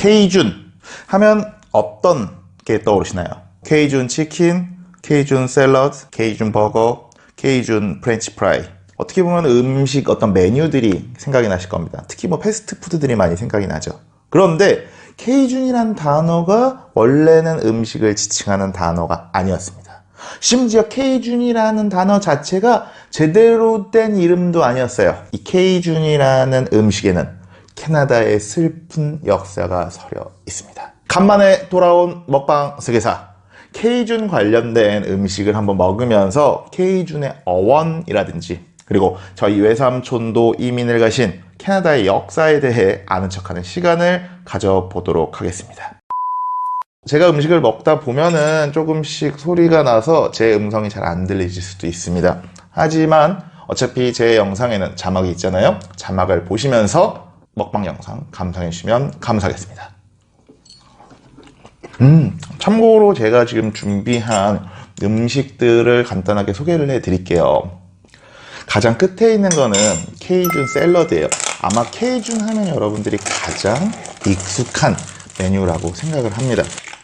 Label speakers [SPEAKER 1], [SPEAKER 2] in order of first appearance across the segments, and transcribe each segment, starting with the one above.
[SPEAKER 1] 케이준 하면 어떤 게 떠오르시나요? 케이준 치킨, 케이준 샐러드, 케이준 버거, 케이준 프렌치 프라이. 어떻게 보면 음식 어떤 메뉴들이 생각이 나실 겁니다. 특히 뭐 패스트푸드들이 많이 생각이 나죠. 그런데 케이준이라는 단어가 원래는 음식을 지칭하는 단어가 아니었습니다. 심지어 케이준이라는 단어 자체가 제대로 된 이름도 아니었어요. 이 케이준이라는 음식에는 캐나다의 슬픈 역사가 서려 있습니다. 간만에 돌아온 먹방 세계사. 케이준 관련된 음식을 한번 먹으면서 케이준의 어원이라든지 그리고 저희 외삼촌도 이민을 가신 캐나다의 역사에 대해 아는 척하는 시간을 가져보도록 하겠습니다. 제가 음식을 먹다 보면은 조금씩 소리가 나서 제 음성이 잘 안 들리실 수도 있습니다. 하지만 어차피 제 영상에는 자막이 있잖아요. 자막을 보시면서 먹방 영상 감상해 주시면 감사하겠습니다. 참고로 제가 지금 준비한 음식들을 간단하게 소개를 해 드릴게요. 가장 끝에 있는 거는 케이준 샐러드예요. 아마 케이준 하면 여러분들이 가장 익숙한 메뉴라고 생각을 합니다.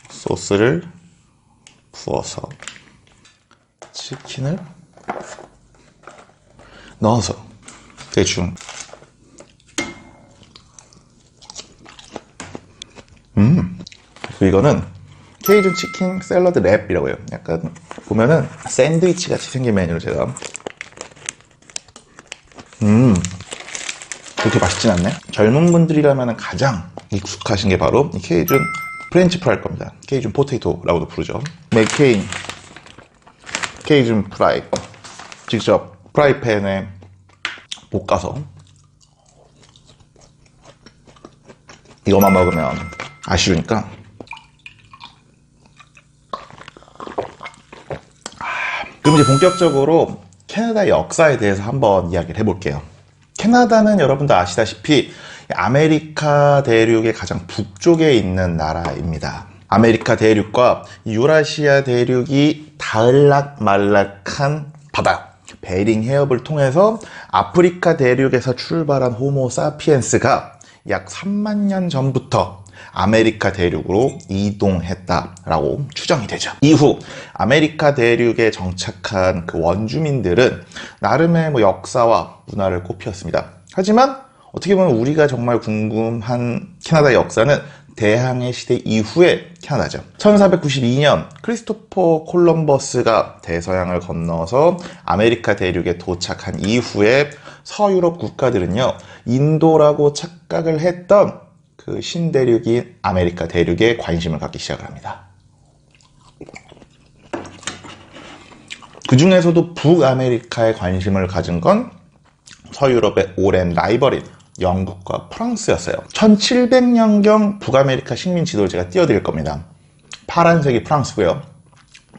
[SPEAKER 1] 소스를 부어서 치킨을 넣어서 대충 이거는 케이준 치킨 샐러드 랩이라고 해요. 약간 보면은 샌드위치 같이 생긴 메뉴를 제가 그렇게 맛있진 않네. 젊은 분들이라면 가장 익숙하신 게 바로 이 케이준 프렌치 프라이일 겁니다. 케이준 포테이토라고도 부르죠. 맥케인 케이준 프라이 직접 프라이팬에 볶아서 이거만 먹으면 아쉬우니까 그럼 이제 본격적으로 캐나다 역사에 대해서 한번 이야기를 해볼게요. 캐나다는 여러분도 아시다시피 아메리카 대륙의 가장 북쪽에 있는 나라입니다. 아메리카 대륙과 유라시아 대륙이 다을락말락한 바다 베링 해협을 통해서 아프리카 대륙에서 출발한 호모 사피엔스가 약 3만 년 전부터 아메리카 대륙으로 이동했다라고 추정이 되죠. 이후 아메리카 대륙에 정착한 그 원주민들은 나름의 역사와 문화를 꽃피웠습니다. 하지만 어떻게 보면 우리가 정말 궁금한 캐나다 역사는 대항해 시대 이후의 캐나다죠. 1492년 크리스토퍼 콜럼버스가 대서양을 건너서 아메리카 대륙에 도착한 이후에 서유럽 국가들은요, 인도라고 착각을 했던 그 신대륙인 아메리카 대륙에 관심을 갖기 시작을 합니다. 그 중에서도 북아메리카에 관심을 가진 건 서유럽의 오랜 라이벌인 영국과 프랑스였어요. 1700년경 북아메리카 식민 지도를 제가 띄워드릴 겁니다. 파란색이 프랑스고요.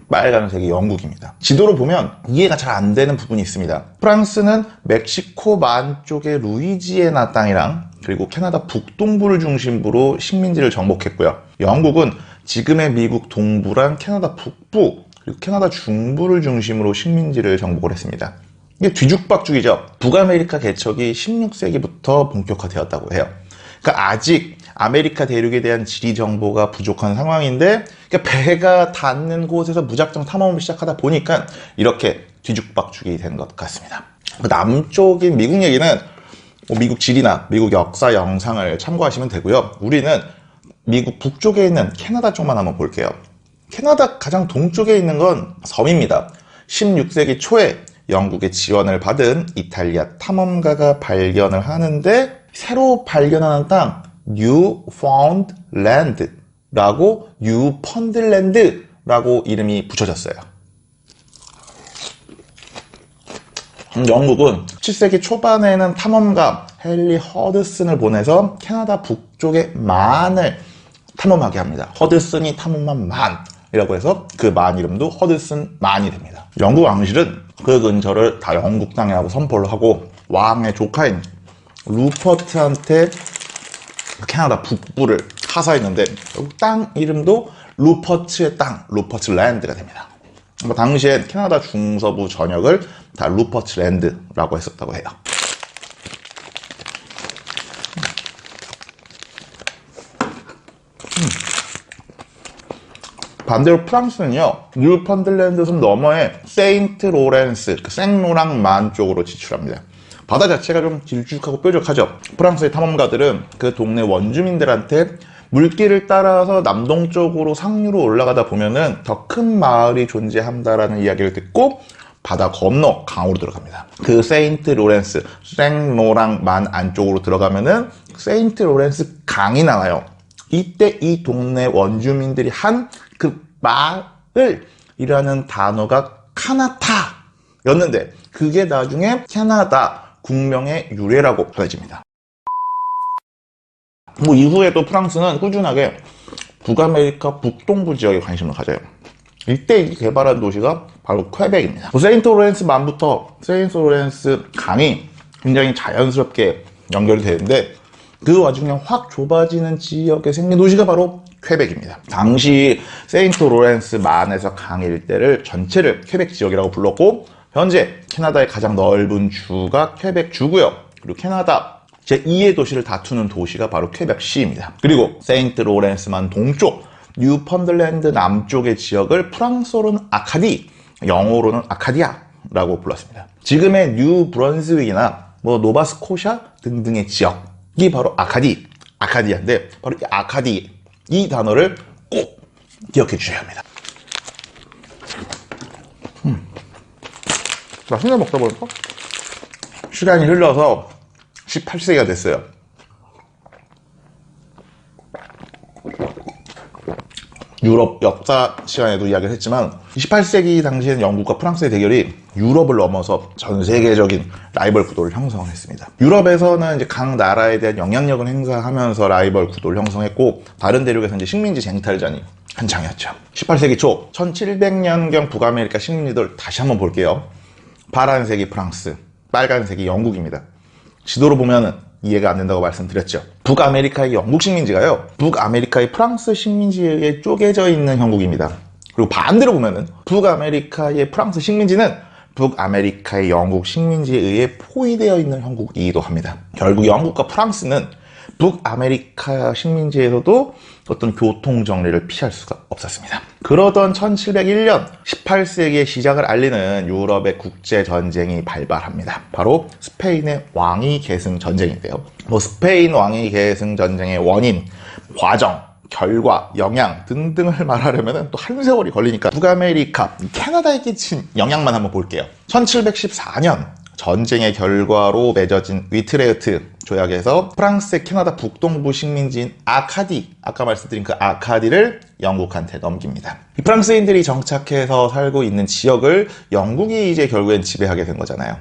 [SPEAKER 1] 빨간색이 영국입니다. 지도로 보면 이해가 잘 안 되는 부분이 있습니다. 프랑스는 멕시코 만 쪽의 루이지애나 땅이랑 그리고 캐나다 북동부를 중심으로 식민지를 정복했고요. 영국은 지금의 미국 동부랑 캐나다 북부 그리고 캐나다 중부를 중심으로 식민지를 정복을 했습니다. 이게 뒤죽박죽이죠. 북아메리카 개척이 16세기부터 본격화되었다고 해요. 그러니까 아직 아메리카 대륙에 대한 지리 정보가 부족한 상황인데 그러니까 배가 닿는 곳에서 무작정 탐험을 시작하다 보니까 이렇게 뒤죽박죽이 된 것 같습니다. 그 남쪽인 미국 얘기는 미국 지리나 미국 역사 영상을 참고하시면 되고요. 우리는 미국 북쪽에 있는 캐나다 쪽만 한번 볼게요. 캐나다 가장 동쪽에 있는 건 섬입니다. 16세기 초에 영국의 지원을 받은 이탈리아 탐험가가 발견을 하는데 새로 발견하는 땅 뉴파운드랜드라고 뉴펀들랜드라고 이름이 붙여졌어요. 영국은 17세기 초반에는 탐험가 헨리 허드슨을 보내서 캐나다 북쪽의 만을 탐험하게 합니다. 허드슨이 탐험한 만이라고 해서 그 만 이름도 허드슨 만이 됩니다. 영국 왕실은 그 근처를 다 영국 땅이라고 선포를 하고 왕의 조카인 루퍼트한테 캐나다 북부를 하사했는데 땅 이름도 루퍼트의 땅, 루퍼트랜드가 됩니다. 당시엔 캐나다 중서부 전역을 다 루퍼트랜드라고 했었다고 해요. 반대로 프랑스는요, 뉴펀들랜드 섬 너머에 세인트 로렌스, 생로랑 만 쪽으로 진출합니다. 바다 자체가 좀 길쭉하고 뾰족하죠. 프랑스의 탐험가들은 그 동네 원주민들한테 물길을 따라서 남동쪽으로 상류로 올라가다 보면은 더 큰 마을이 존재한다라는 이야기를 듣고 바다 건너 강으로 들어갑니다. 그 세인트 로렌스, 생로랑 만 안쪽으로 들어가면은 세인트 로렌스 강이 나와요. 이때 이 동네 원주민들이 한 그 마을이라는 단어가 카나타였는데 그게 나중에 캐나다 국명의 유래라고 전해집니다. 이후에도 프랑스는 꾸준하게 북아메리카 북동부 지역에 관심을 가져요. 이때 개발한 도시가 바로 퀘벡입니다. 세인트 로렌스 만부터 세인트 로렌스 강이 굉장히 자연스럽게 연결이 되는데 그 와중에 확 좁아지는 지역에 생긴 도시가 바로 퀘벡입니다. 당시 세인트 로렌스 만에서 강 일대를 전체를 퀘벡 지역이라고 불렀고 현재 캐나다의 가장 넓은 주가 퀘벡 주고요. 그리고 캐나다 제2의 도시를 다투는 도시가 바로 퀘벡시입니다. 그리고 세인트 로렌스만 동쪽 뉴펀들랜드 남쪽의 지역을 프랑스어로는 아카디, 영어로는 아카디아라고 불렀습니다. 지금의 뉴 브런스윅이나 노바스코샤 등등의 지역이 바로 아카디아인데 바로 이 아카디 이 단어를 꼭 기억해 주셔야 합니다. 맛있게 먹다 보니까 시간이 흘러서 18세기가 됐어요. 유럽 역사 시간에도 이야기를 했지만 18세기 당시에는 영국과 프랑스의 대결이 유럽을 넘어서 전 세계적인 라이벌 구도를 형성을 했습니다. 유럽에서는 이제 각 나라에 대한 영향력을 행사하면서 라이벌 구도를 형성했고 다른 대륙에서 이제 식민지 쟁탈전이 한창이었죠. 18세기 초 1700년경 북아메리카 식민지들 다시 한번 볼게요. 파란색이 프랑스, 빨간색이 영국입니다. 지도로 보면은 이해가 안 된다고 말씀드렸죠. 북아메리카의 영국 식민지가요, 북아메리카의 프랑스 식민지에 의해 쪼개져 있는 형국입니다. 그리고 반대로 보면은 북아메리카의 프랑스 식민지는 북아메리카의 영국 식민지에 의해 포위되어 있는 형국이기도 합니다. 결국 영국과 프랑스는 북아메리카 식민지에서도 어떤 교통 정리를 피할 수가 없었습니다. 그러던 1701년 18세기의 시작을 알리는 유럽의 국제전쟁이 발발합니다. 바로 스페인의 왕위 계승 전쟁인데요. 스페인 왕위 계승 전쟁의 원인, 과정, 결과, 영향 등등을 말하려면 또 한 세월이 걸리니까 북아메리카, 캐나다에 끼친 영향만 한번 볼게요. 1714년 전쟁의 결과로 맺어진 위트레흐트 조약에서 프랑스의 캐나다 북동부 식민지인 아카디, 아까 말씀드린 그 아카디를 영국한테 넘깁니다. 이 프랑스인들이 정착해서 살고 있는 지역을 영국이 이제 결국엔 지배하게 된 거잖아요.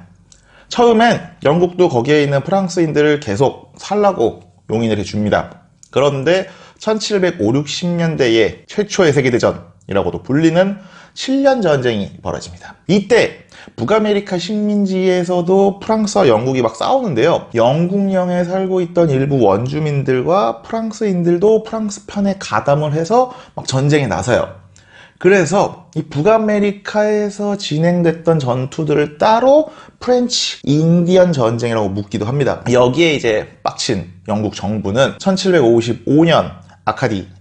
[SPEAKER 1] 처음엔 영국도 거기에 있는 프랑스인들을 계속 살라고 용인을 해줍니다. 그런데 1750년대에 최초의 세계대전이라고도 불리는 7년 전쟁이 벌어집니다. 이때 북아메리카 식민지에서도 프랑스와 영국이 막 싸우는데요. 영국령에 살고 있던 일부 원주민들과 프랑스인들도 프랑스 편에 가담을 해서 막 전쟁에 나서요. 그래서 이 북아메리카에서 진행됐던 전투들을 따로 프렌치 인디언 전쟁이라고 묻기도 합니다. 여기에 이제 빡친 영국 정부는 1755년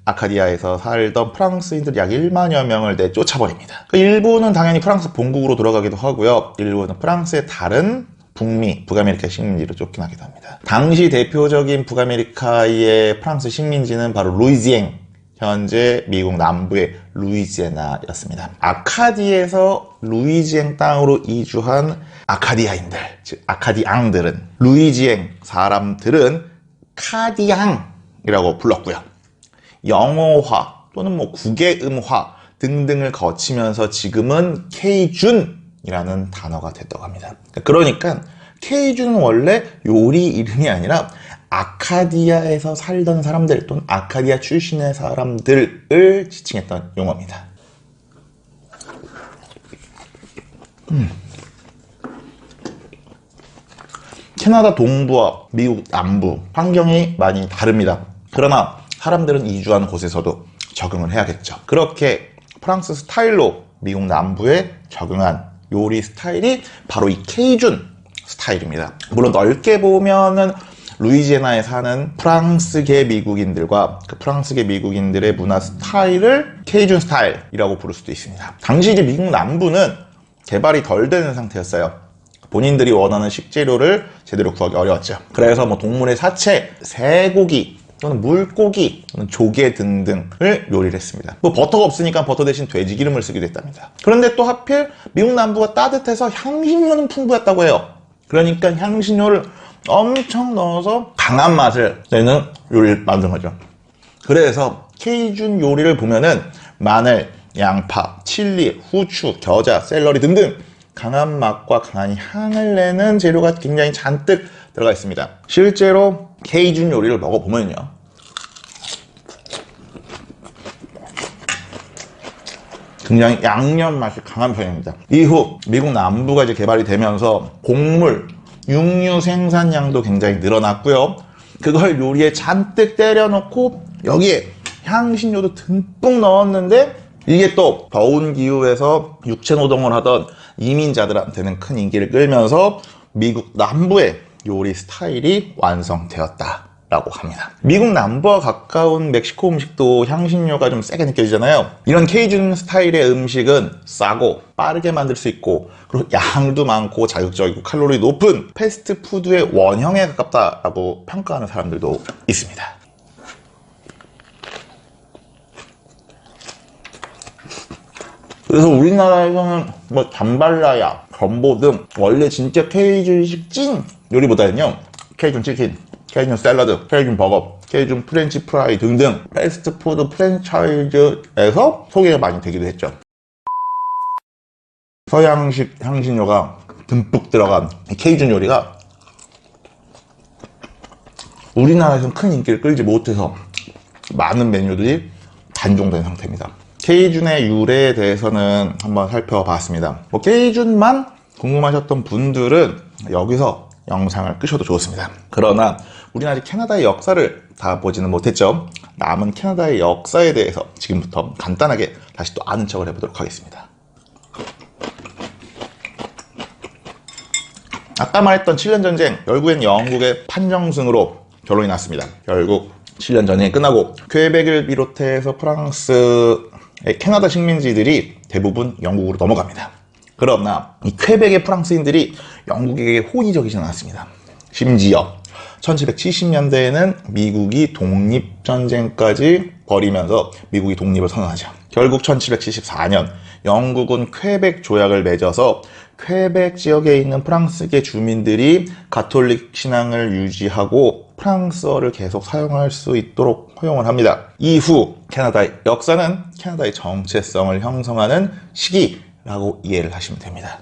[SPEAKER 1] 아카디아에서 살던 프랑스인들 약 1만여 명을 내쫓아버립니다. 일부는 당연히 프랑스 본국으로 돌아가기도 하고요. 일부는 프랑스의 다른 북아메리카 식민지로 쫓겨나기도 합니다. 당시 대표적인 북아메리카의 프랑스 식민지는 바로 루이지앵, 현재 미국 남부의 루이지애나였습니다. 아카디에서 루이지앵 땅으로 이주한 아카디아인들, 즉 아카디앙들은, 루이지앵 사람들은 카디앙이라고 불렀고요. 영어화 또는 국외음화 등등을 거치면서 지금은 케이준이라는 단어가 됐다고 합니다. 그러니까 케이준은 원래 요리 이름이 아니라 아카디아에서 살던 사람들 또는 아카디아 출신의 사람들을 지칭했던 용어입니다. 캐나다 동부와 미국 남부 환경이 많이 다릅니다. 그러나 사람들은 이주하는 곳에서도 적응을 해야겠죠. 그렇게 프랑스 스타일로 미국 남부에 적응한 요리 스타일이 바로 이 케이준 스타일입니다. 물론 넓게 보면은 루이지애나에 사는 프랑스계 미국인들과 그 프랑스계 미국인들의 문화 스타일을 케이준 스타일이라고 부를 수도 있습니다. 당시 이제 미국 남부는 개발이 덜 되는 상태였어요. 본인들이 원하는 식재료를 제대로 구하기 어려웠죠. 그래서 뭐 동물의 사체, 쇠고기 또는 물고기 또는 조개 등등을 요리를 했습니다. 뭐 버터가 없으니까 버터 대신 돼지 기름을 쓰기도 했답니다. 그런데 또 하필 미국 남부가 따뜻해서 향신료는 풍부했다고 해요. 그러니까 향신료를 엄청 넣어서 강한 맛을 내는 요리를 만든 거죠. 그래서 케이준 요리를 보면은 마늘, 양파, 칠리, 후추, 겨자, 샐러리 등등 강한 맛과 강한 향을 내는 재료가 굉장히 잔뜩 들어가 있습니다. 실제로 케이준 요리를 먹어보면요, 굉장히 양념 맛이 강한 편입니다. 이후 미국 남부가 이제 개발이 되면서 곡물, 육류 생산량도 굉장히 늘어났고요. 그걸 요리에 잔뜩 때려넣고 여기에 향신료도 듬뿍 넣었는데 이게 또 더운 기후에서 육체노동을 하던 이민자들한테는 큰 인기를 끌면서 미국 남부의 요리 스타일이 완성되었다라고 합니다. 미국 남부와 가까운 멕시코 음식도 향신료가 좀 세게 느껴지잖아요. 이런 케이준 스타일의 음식은 싸고 빠르게 만들 수 있고 그리고 양도 많고 자극적이고 칼로리 높은 패스트푸드의 원형에 가깝다라고 평가하는 사람들도 있습니다. 그래서 우리나라에서는 뭐 잠발라야, 전보 등 원래 진짜 케이준식 찐 요리보다는요, 케이준 치킨, 케이준 샐러드, 케이준 버거, 케이준 프렌치 프라이 등등 패스트푸드 프랜차이즈에서 소개가 많이 되기도 했죠. 서양식 향신료가 듬뿍 들어간 케이준 요리가 우리나라에서는 큰 인기를 끌지 못해서 많은 메뉴들이 단종된 상태입니다. 케이준의 유래에 대해서는 한번 살펴봤습니다. 뭐 케이준만 궁금하셨던 분들은 여기서 영상을 끄셔도 좋습니다. 그러나 우리는 아직 캐나다의 역사를 다 보지는 못했죠. 남은 캐나다의 역사에 대해서 지금부터 간단하게 다시 또 아는 척을 해보도록 하겠습니다. 아까 말했던 7년 전쟁, 결국엔 영국의 판정승으로 결론이 났습니다. 결국 7년 전쟁이 끝나고 퀘벡을 비롯해서 프랑스의 캐나다 식민지들이 대부분 영국으로 넘어갑니다. 그러나 이 퀘벡의 프랑스인들이 영국에게 호의적이지 않았습니다. 심지어 1770년대에는 미국이 독립전쟁까지 벌이면서 미국이 독립을 선언하죠. 결국 1774년 영국은 퀘벡 조약을 맺어서 퀘벡 지역에 있는 프랑스계 주민들이 가톨릭 신앙을 유지하고 프랑스어를 계속 사용할 수 있도록 허용을 합니다. 이후 캐나다의 역사는 캐나다의 정체성을 형성하는 시기라고 이해를 하시면 됩니다.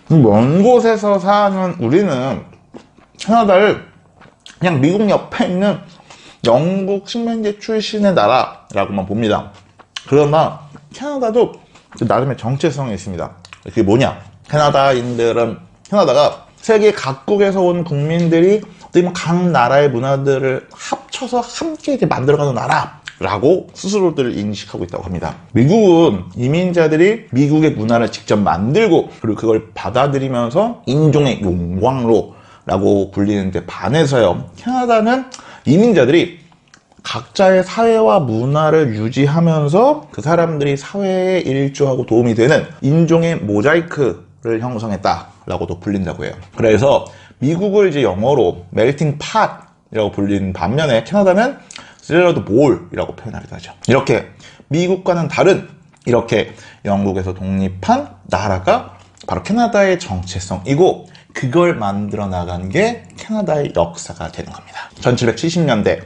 [SPEAKER 1] 먼 곳에서 사는 우리는 캐나다를 그냥 미국 옆에 있는 영국 식민지 출신의 나라라고만 봅니다. 그러나 캐나다도 나름의 정체성이 있습니다. 그게 뭐냐? 캐나다가 세계 각국에서 온 국민들이 각 나라의 문화들을 합쳐서 함께 이렇게 만들어가는 나라라고 스스로들을 인식하고 있다고 합니다. 미국은 이민자들이 미국의 문화를 직접 만들고 그리고 그걸 받아들이면서 인종의 용광로라고 불리는데 반해서요, 캐나다는 이민자들이 각자의 사회와 문화를 유지하면서 그 사람들이 사회에 일조하고 도움이 되는 인종의 모자이크를 형성했다라고도 불린다고 해요. 그래서 미국을 이제 영어로 멜팅 팟이라고 불리는 반면에 캐나다는 샐러드 볼이라고 표현하기도 하죠. 이렇게 미국과는 다른 이렇게 영국에서 독립한 나라가 바로 캐나다의 정체성이고 그걸 만들어 나간 게 캐나다의 역사가 되는 겁니다. 1770년대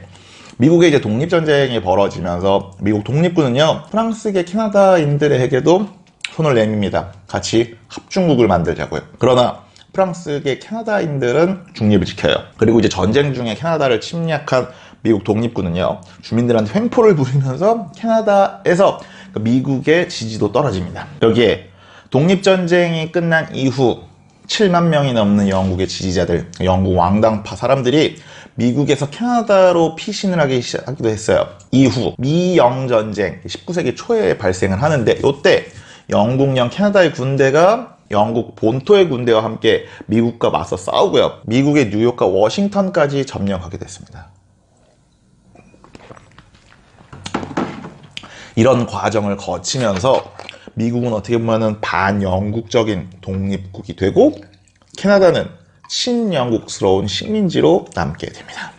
[SPEAKER 1] 미국의 이제 독립전쟁이 벌어지면서 미국 독립군은요, 프랑스계 캐나다인들에게도 손을 내밉니다. 같이 합중국을 만들자고요. 그러나 프랑스계 캐나다인들은 중립을 지켜요. 그리고 이제 전쟁 중에 캐나다를 침략한 미국 독립군은요, 주민들한테 횡포를 부리면서 캐나다에서 미국의 지지도 떨어집니다. 여기에 독립전쟁이 끝난 이후 7만 명이 넘는 영국의 지지자들, 영국 왕당파 사람들이 미국에서 캐나다로 피신을 하기도 했어요. 이후 미영전쟁 19세기 초에 발생을 하는데 이때 영국령 캐나다의 군대가 영국 본토의 군대와 함께 미국과 맞서 싸우고요. 미국의 뉴욕과 워싱턴까지 점령하게 됐습니다. 이런 과정을 거치면서 미국은 어떻게 보면 반영국적인 독립국이 되고 캐나다는 친영국스러운 식민지로 남게 됩니다.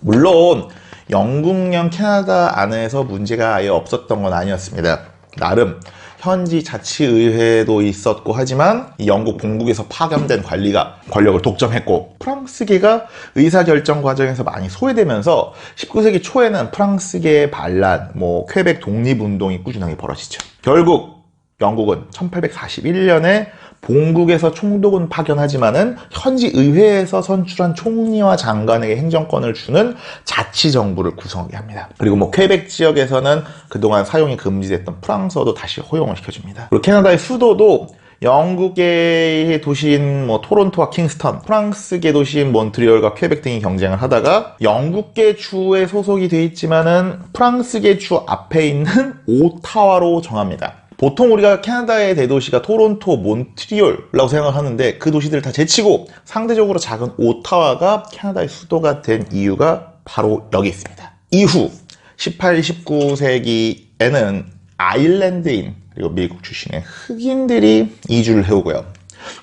[SPEAKER 1] 물론 영국령 캐나다 안에서 문제가 아예 없었던 건 아니었습니다. 나름 현지 자치의회도 있었고 하지만 이 영국 본국에서 파견된 관리가 권력을 독점했고 프랑스계가 의사결정 과정에서 많이 소외되면서 19세기 초에는 프랑스계의 반란, 퀘벡 독립운동이 꾸준하게 벌어지죠. 결국 영국은 1841년에 본국에서 총독은 파견하지만은 현지 의회에서 선출한 총리와 장관에게 행정권을 주는 자치정부를 구성하게 합니다. 그리고 퀘벡 지역에서는 그동안 사용이 금지됐던 프랑스어도 다시 허용을 시켜줍니다. 그리고 캐나다의 수도도 영국의 도시인 토론토와 킹스턴, 프랑스계 도시인 몬트리올과 퀘벡 등이 경쟁을 하다가 영국계 주에 소속이 돼 있지만은 프랑스계 주 앞에 있는 오타와로 정합니다. 보통 우리가 캐나다의 대도시가 토론토, 몬트리올이라고 생각을 하는데 그 도시들을 다 제치고 상대적으로 작은 오타와가 캐나다의 수도가 된 이유가 바로 여기 있습니다. 이후 18, 19세기에는 아일랜드인 그리고 미국 출신의 흑인들이 이주를 해오고요.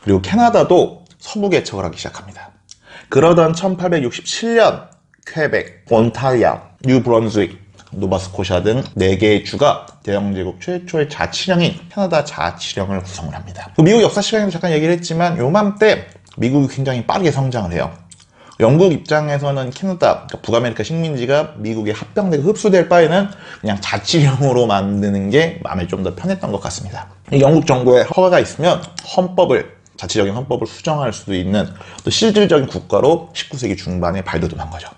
[SPEAKER 1] 그리고 캐나다도 서부 개척을 하기 시작합니다. 그러던 1867년 퀘벡, 온타리오, 뉴브런즈윅, 노바스코샤 등 4개의 주가 대영제국 최초의 자치령인 캐나다 자치령을 구성을 합니다. 미국 역사 시간에도 잠깐 얘기를 했지만 요맘때 미국이 굉장히 빠르게 성장을 해요. 영국 입장에서는 캐나다, 북아메리카 식민지가 미국에 합병되고 흡수될 바에는 그냥 자치령으로 만드는 게 마음에 좀 더 편했던 것 같습니다. 영국 정부에 허가가 있으면 자치적인 헌법을 수정할 수도 있는 또 실질적인 국가로 19세기 중반에 발돋움한 거죠.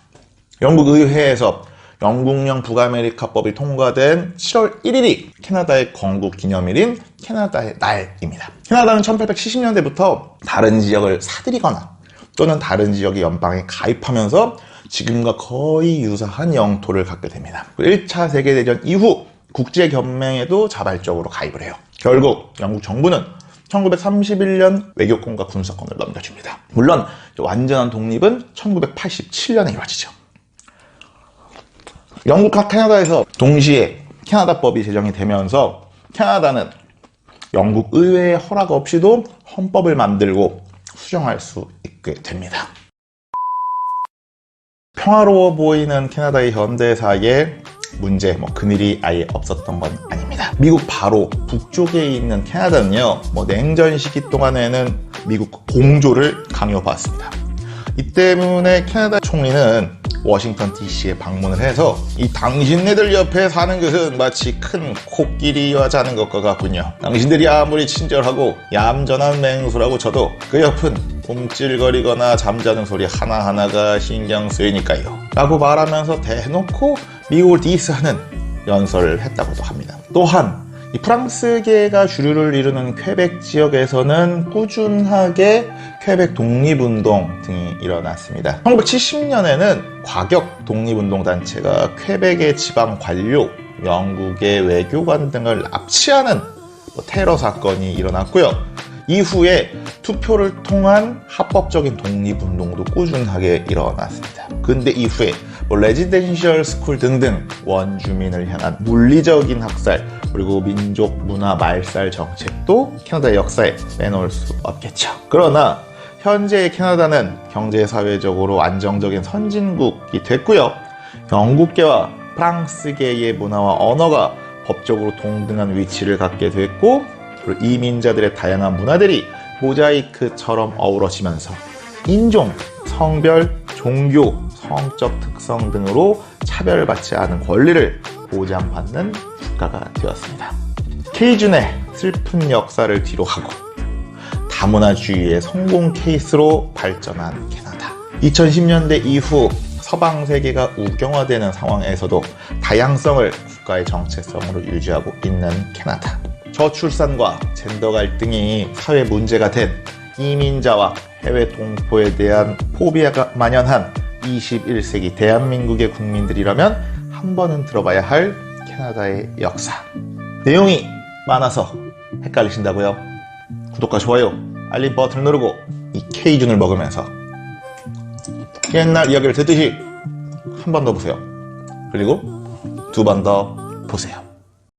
[SPEAKER 1] 영국 의회에서 영국령 북아메리카법이 통과된 7월 1일이 캐나다의 건국 기념일인 캐나다의 날입니다. 캐나다는 1870년대부터 다른 지역을 사들이거나 또는 다른 지역의 연방에 가입하면서 지금과 거의 유사한 영토를 갖게 됩니다. 1차 세계대전 이후 국제연맹에도 자발적으로 가입을 해요. 결국 영국 정부는 1931년 외교권과 군사권을 넘겨줍니다. 물론 완전한 독립은 1987년에 이루어지죠. 영국과 캐나다에서 동시에 캐나다법이 제정이 되면서 캐나다는 영국 의회의 허락 없이도 헌법을 만들고 수정할 수 있게 됩니다. 평화로워 보이는 캐나다의 현대사에 문제, 그늘이 아예 없었던 건 아닙니다. 미국 바로 북쪽에 있는 캐나다는요, 냉전 시기 동안에는 미국 공조를 강요받았습니다. 이 때문에 캐나다 총리는 워싱턴 DC에 방문을 해서 이 당신네들 옆에 사는 것은 마치 큰 코끼리와 자는 것과 같군요. 당신들이 아무리 친절하고 얌전한 맹수라고 쳐도 그 옆은 움찔거리거나 잠자는 소리 하나하나가 신경 쓰이니까요. 라고 말하면서 대놓고 미국을 디스하는 연설을 했다고도 합니다. 또한 이 프랑스계가 주류를 이루는 퀘벡 지역에서는 꾸준하게 퀘벡 독립운동 등이 일어났습니다. 1970년에는 과격 독립운동 단체가 퀘벡의 지방 관료, 영국의 외교관 등을 납치하는 테러 사건이 일어났고요. 이후에 투표를 통한 합법적인 독립운동도 꾸준하게 일어났습니다. 근데 이후에 레지덴셜 스쿨 등등 원주민을 향한 물리적인 학살 그리고 민족 문화 말살 정책도 캐나다의 역사에 빼놓을 수 없겠죠. 그러나 현재의 캐나다는 경제사회적으로 안정적인 선진국이 됐고요. 영국계와 프랑스계의 문화와 언어가 법적으로 동등한 위치를 갖게 됐고 그리고 이민자들의 다양한 문화들이 모자이크처럼 어우러지면서 인종, 성별, 종교, 성적 특성 등으로 차별받지 않은 권리를 보장받는 국가가 되었습니다. 케이준의 슬픈 역사를 뒤로하고 다문화주의의 성공 케이스로 발전한 캐나다. 2010년대 이후 서방 세계가 우경화되는 상황에서도 다양성을 국가의 정체성으로 유지하고 있는 캐나다. 저출산과 젠더 갈등이 사회 문제가 된 이민자와 해외 동포에 대한 포비아가 만연한 21세기 대한민국의 국민들이라면 한 번은 들어봐야 할 캐나다의 역사. 내용이 많아서 헷갈리신다고요? 구독과 좋아요, 알림 버튼을 누르고 이 K준을 먹으면서 옛날 이야기를 듣듯이 한 번 더 보세요. 그리고 두 번 더 보세요.